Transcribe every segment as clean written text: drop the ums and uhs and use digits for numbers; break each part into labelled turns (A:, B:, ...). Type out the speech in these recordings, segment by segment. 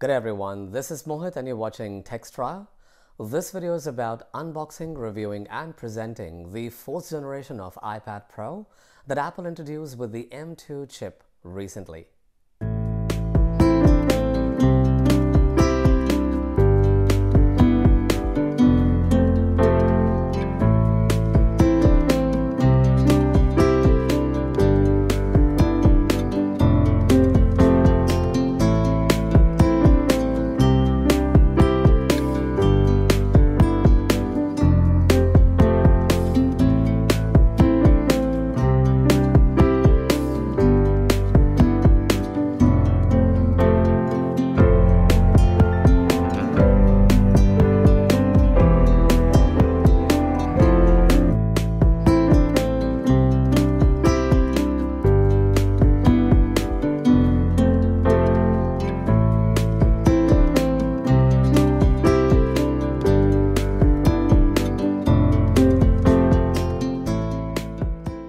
A: Good day everyone, this is Mohit and you're watching Techstraya. This video is about unboxing, reviewing and presenting the 4th generation of iPad Pro that Apple introduced with the M2 chip recently.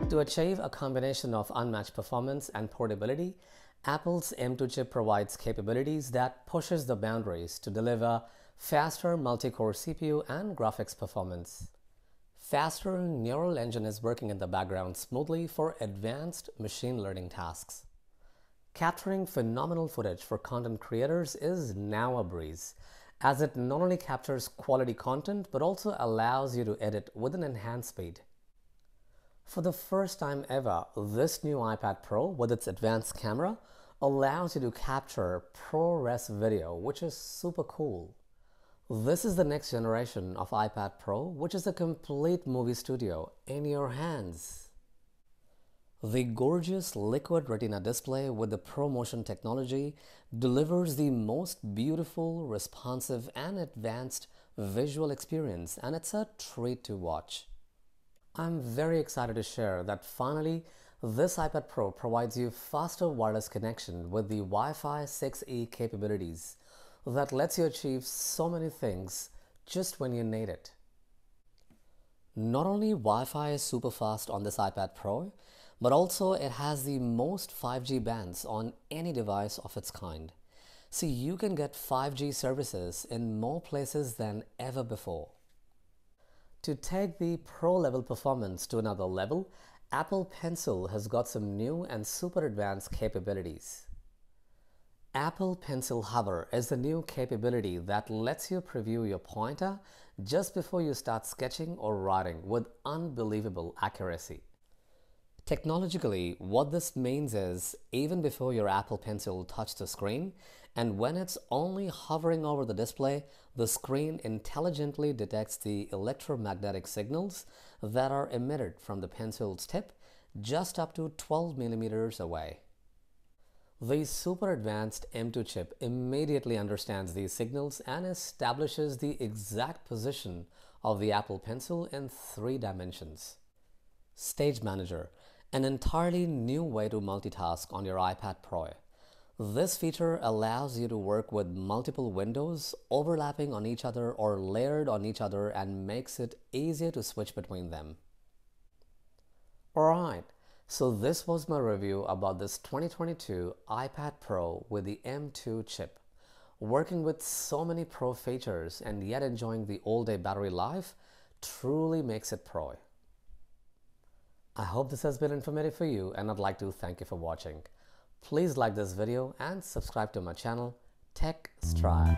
A: To achieve a combination of unmatched performance and portability, Apple's M2 chip provides capabilities that pushes the boundaries to deliver faster multi-core CPU and graphics performance. Faster neural engine is working in the background smoothly for advanced machine learning tasks. Capturing phenomenal footage for content creators is now a breeze, as it not only captures quality content but also allows you to edit with an enhanced speed. For the first time ever, this new iPad Pro with its advanced camera allows you to capture ProRes video, which is super cool. This is the next generation of iPad Pro, which is a complete movie studio in your hands. The gorgeous liquid retina display with the ProMotion technology delivers the most beautiful, responsive and advanced visual experience, and it's a treat to watch. I'm very excited to share that finally this iPad Pro provides you faster wireless connection with the Wi-Fi 6E capabilities that lets you achieve so many things just when you need it. Not only Wi-Fi is super fast on this iPad Pro, but also it has the most 5G bands on any device of its kind. So you can get 5G services in more places than ever before. To take the pro-level performance to another level, Apple Pencil has got some new and super advanced capabilities. Apple Pencil Hover is the new capability that lets you preview your pointer just before you start sketching or writing with unbelievable accuracy. Technologically, what this means is even before your Apple Pencil touches the screen, and when it's only hovering over the display, the screen intelligently detects the electromagnetic signals that are emitted from the pencil's tip just up to 12 millimeters away. The super advanced M2 chip immediately understands these signals and establishes the exact position of the Apple Pencil in 3 dimensions. Stage Manager, an entirely new way to multitask on your iPad Pro. This feature allows you to work with multiple windows overlapping on each other or layered on each other and makes it easier to switch between them. Alright, so this was my review about this 2022 iPad Pro with the M2 chip. Working with so many pro features and yet enjoying the all-day battery life truly makes it pro. I hope this has been informative for you and I'd like to thank you for watching. Please like this video and subscribe to my channel, Techstraya.